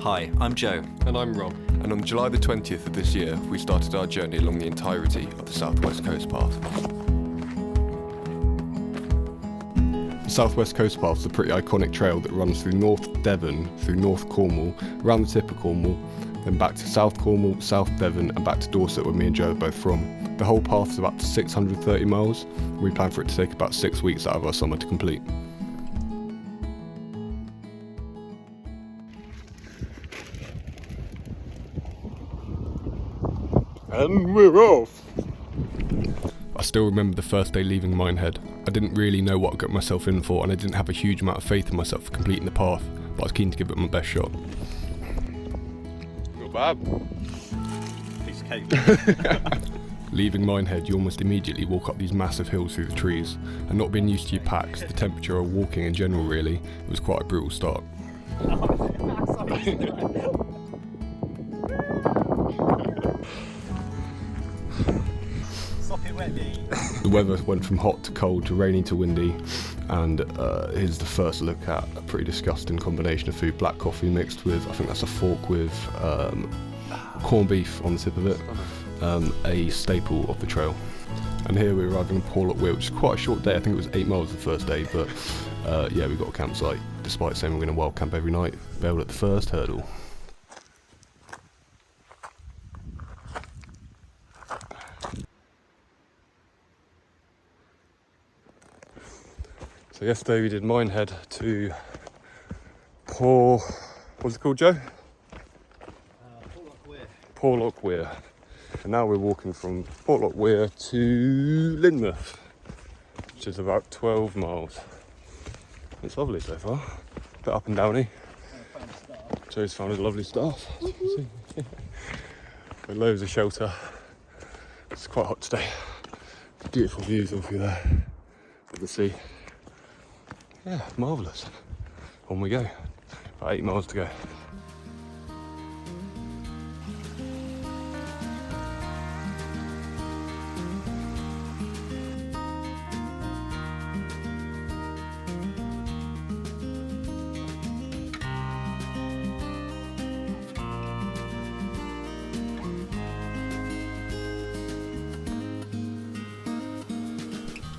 Hi, I'm Joe. And I'm Rob. And on July the 20th of this year, we started our journey along the entirety of the South West Coast Path. The South West Coast Path is a pretty iconic trail that runs through North Devon, through North Cornwall, around the tip of Cornwall, then back to South Cornwall, South Devon and back to Dorset, where me and Joe are both from. The whole path is about 630 miles. We plan for it to take about 6 weeks out of our summer to complete. And we're off! I still remember the first day leaving Minehead. I didn't really know what I got myself in for, and I didn't have a huge amount of faith in myself for completing the path, but I was keen to give it my best shot. Not bad. Piece of cake. Leaving Minehead, you almost immediately walk up these massive hills through the trees, and not being used to your packs, the temperature or walking in general really, it was quite a brutal start. The weather went from hot to cold to rainy to windy, and here's the first look at a pretty disgusting combination of food. Black coffee mixed with, I think that's a fork with corned beef on the tip of it, a staple of the trail. And here we're arriving in Porlock Weir, which is quite a short day. I think it was 8 miles the first day, but yeah, we got a campsite. Despite saying we're going to wild camp every night, bailed at the first hurdle. So yesterday we did Minehead to what's it called, Joe? Porlock Weir. Porlock Weir. And now we're walking from Porlock Weir to Lynmouth, which is about 12 miles. It's lovely so far. A bit up and downy. Joe's found a lovely staff, as you can see. With loads of shelter. It's quite hot today. Beautiful views all through there of the sea. Yeah, marvellous. On we go. About 8 miles to go.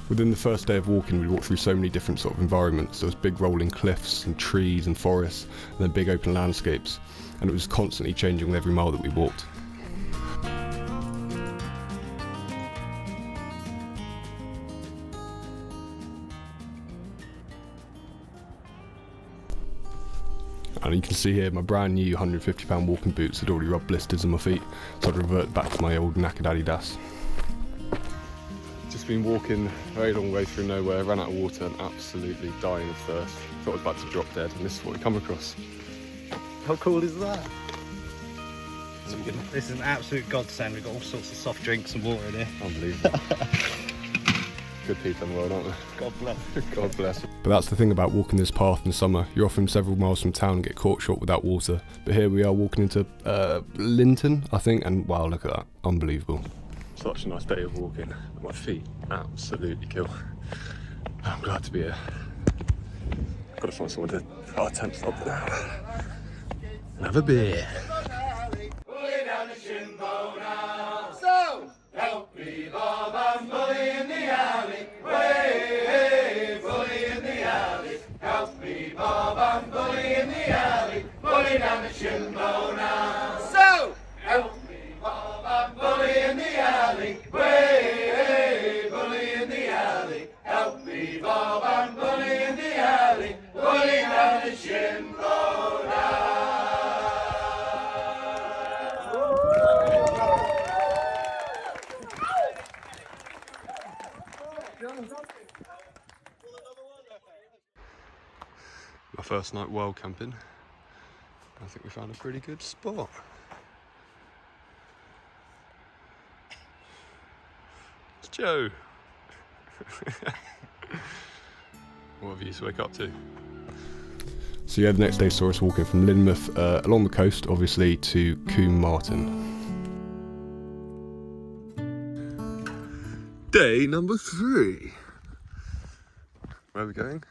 Within the first day of walking, we walked through so many different sort of environments. There was big rolling cliffs and trees and forests, and then big open landscapes, and it was constantly changing with every mile that we walked. And you can see here my brand new £150 walking boots had already rubbed blisters on my feet, so I'd revert back to my old knackered Adidas. Just been walking a very long way through nowhere, ran out of water and absolutely dying of thirst. Thought I was about to drop dead, and this is what we come across. How cool is that? This is an absolute godsend. We've got all sorts of soft drinks and water in here. Unbelievable. Good people in the world, aren't they? God bless. God bless. But that's the thing about walking this path in summer. You're often several miles from town and get caught short without water. But here we are walking into Linton, I think, and wow, look at that. Unbelievable. Such a nice day of walking. My feet absolutely kill. I'm glad to be here. Got to find someone to put our tent up now and have a beer. So, help me, Bob, I'm bully in the alley. Way, bully in the alley. Help me, Bob, I'm bully in the alley. Bully down the shin bone now. So, help me, Bob, I'm bully in the alley. Way, bully in the alley. Help me, Bob, I'm bully in the alley. Bully down the shin bone now. My first night wild camping. I think we found a pretty good spot. It's Joe. What have you to wake up to? So yeah, the next day saw us walking from Lynmouth along the coast, obviously, to Combe Martin. Day number 3. Where are we going?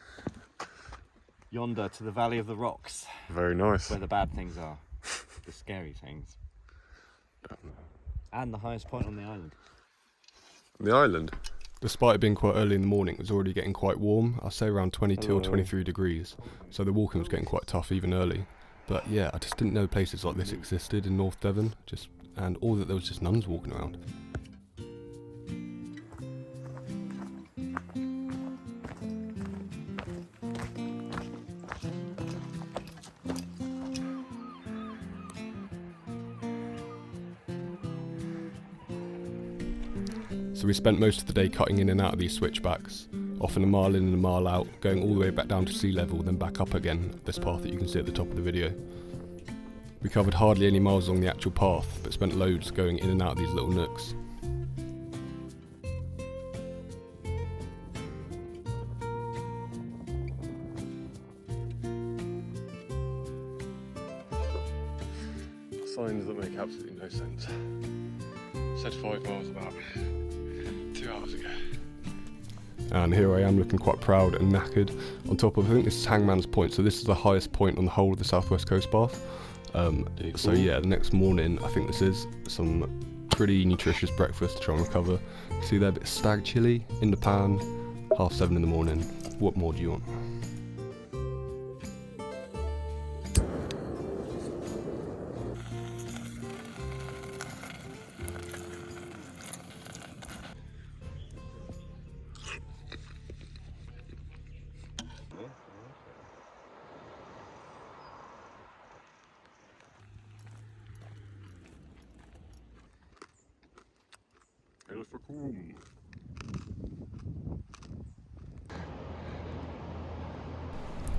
yonder to the Valley of the Rocks, Very nice. where the bad things are, the scary things. And the highest point on the island. The island? Despite it being quite early in the morning, it was already getting quite warm. I'd say around 22 or 23 degrees. So the walking was getting quite tough even early. But yeah, I just didn't know places like this existed in North Devon. And all that there was just nuns walking around. So we spent most of the day cutting in and out of these switchbacks, often a mile in and a mile out, going all the way back down to sea level, then back up again, this path that you can see at the top of the video. We covered hardly any miles along the actual path, but spent loads going in and out of these little nooks. Signs that make absolutely no sense. Said 5 miles about 2 hours ago. And here I am looking quite proud and knackered on top of, I think this is Hangman's Point, so this is the highest point on the whole of the Southwest Coast Path. So yeah, the next morning I think this is some pretty nutritious breakfast to try and recover. See there, a bit of stag chilli in the pan, 7:30 in the morning. What more do you want?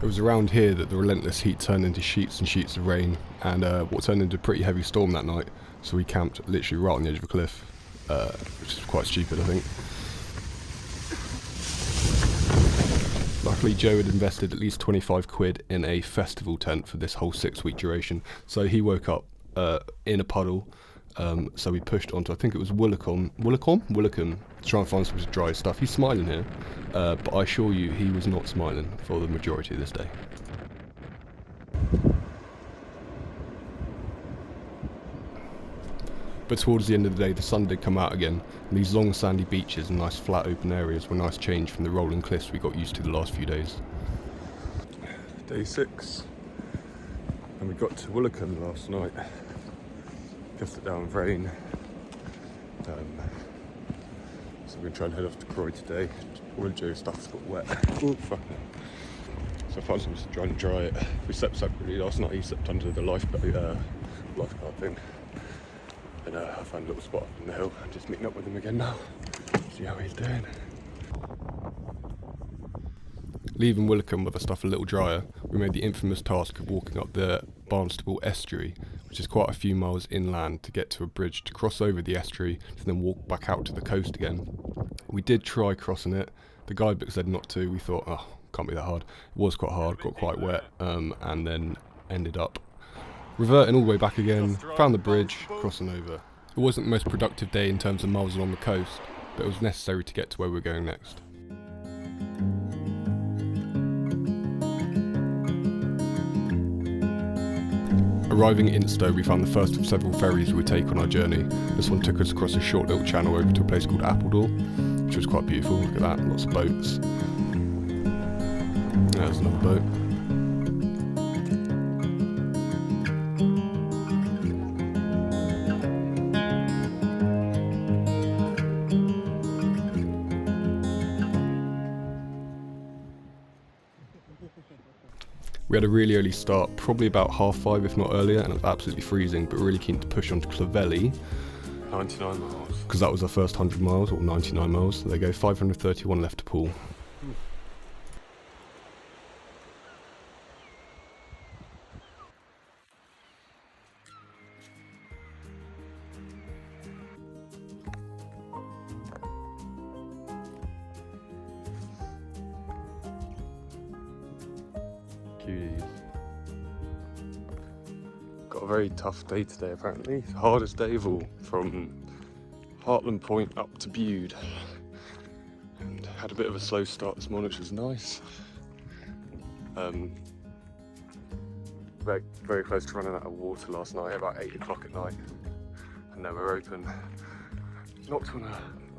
It was around here that the relentless heat turned into sheets and sheets of rain, and what turned into a pretty heavy storm that night, so we camped literally right on the edge of a cliff, which is quite stupid, I think. Luckily Joe had invested at least 25 quid in a festival tent for this whole 6-week duration, so he woke up in a puddle. So we pushed onto, I think it was Woolacombe, to try and find some dry stuff. He's smiling here, but I assure you he was not smiling for the majority of this day. But towards the end of the day the sun did come out again, and these long sandy beaches and nice flat open areas were a nice change from the rolling cliffs we got used to the last few days. Day 6, and we got to Woolacombe last night. Just it down with rain, so we're going to try and head off to Croy today. All of Joe's stuff's got wet. Ooh, fuck. So I found something to try and dry it. We slept separately last night. He slept under the lifeguard thing, and I found a little spot up on the hill. I'm just meeting up with him again now, see how he's doing. Leaving Woolacombe with the stuff a little drier, we made the infamous task of walking up the Barnstable estuary, which is quite a few miles inland, to get to a bridge to cross over the estuary to then walk back out to the coast again. We did try crossing it. The guidebook said not to. We thought, oh, can't be that hard. It was quite hard, got quite wet, and then ended up reverting all the way back again, found the bridge, crossing over. It wasn't the most productive day in terms of miles along the coast, but it was necessary to get to where we're going next. Arriving at Instow, we found the first of several ferries we would take on our journey. This one took us across a short little channel over to a place called Appledore, which was quite beautiful. Look at that, lots of boats. There's another boat. We had a really early start, probably about 5:30 if not earlier, and it was absolutely freezing, but really keen to push on to Clovelly. 99 miles. Because that was our first 100 miles, or 99 miles. So there you go, 531 left to pull. Cuties. Got a very tough day today apparently. The hardest day of all, from Hartland Point up to Bude. And had a bit of a slow start this morning, which was nice. very, very close to running out of water last night, about 8 o'clock at night. And now we're open. Knocked on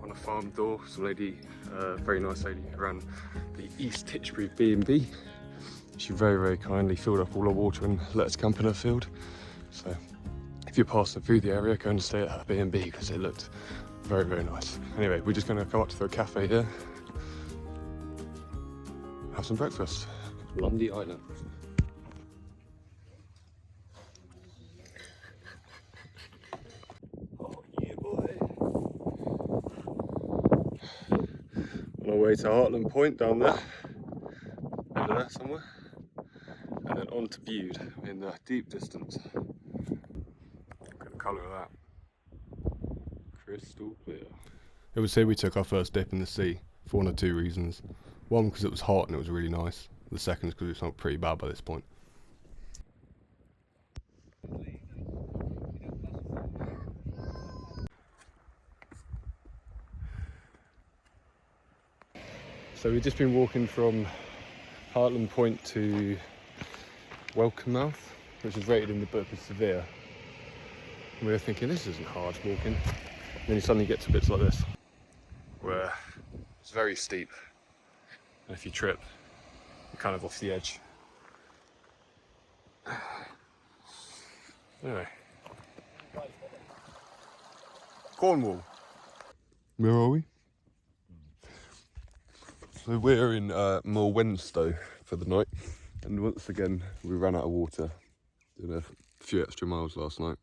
a farm door. Some lady, very nice lady who ran the East Titchbury B&B. She very, very kindly filled up all our water and let us camp in her field. So if you're passing through the area, go and stay at her B&B because it looked very, very nice. Anyway, we're just going to come up to the cafe here, have some breakfast. Lundy Island. Oh yeah, boy. On our way to Heartland Point down there, over there somewhere, and then on to Bude in the deep distance. Look at the colour of that. Crystal clear. It would say we took our first dip in the sea for one or two reasons. One, because it was hot and it was really nice. The second is because it smelled pretty bad by this point. So we've just been walking from Heartland Point to Lynmouth, which is rated in the book as severe. And we were thinking, this isn't hard walking. And then you suddenly get to bits like this, where it's very steep. And if you trip, you're kind of off the edge. Anyway. Cornwall. Where are we? So we're in Morwenstow for the night. And once again, we ran out of water. Did a few extra miles last night.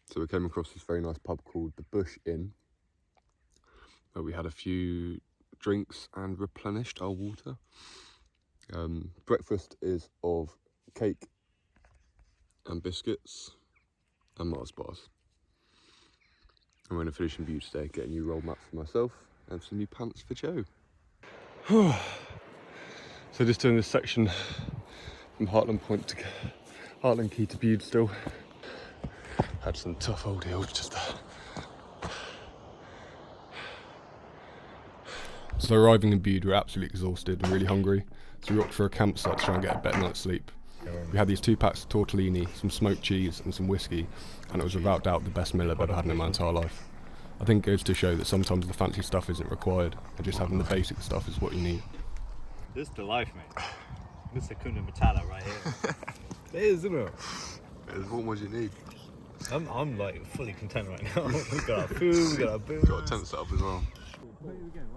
So we came across this very nice pub called the Bush Inn, where we had a few drinks and replenished our water. Breakfast is of cake and biscuits and Mars bars. I'm going to finish in Bude today, get a new roll mat for myself and some new pants for Joe. So just doing this section from Heartland Point to Heartland Quay to Bude still. Had some tough old hills just there. So arriving in Bude, we're absolutely exhausted and really hungry. So we opted for a campsite to try and get a better night's sleep. We had these 2 packs of tortellini, some smoked cheese and some whiskey, and it was without doubt the best meal I've ever had in my entire life. I think it goes to show that sometimes the fancy stuff isn't required, and just having the basic stuff is what you need. This is the life, mate. This is Hakuna Matata right here. It is, isn't it? What more do you need? I'm like fully content right now. We got our food, we got our booze. Got a tent set up as well.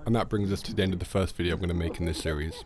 And that brings us to the end of the first video I'm going to make in this series.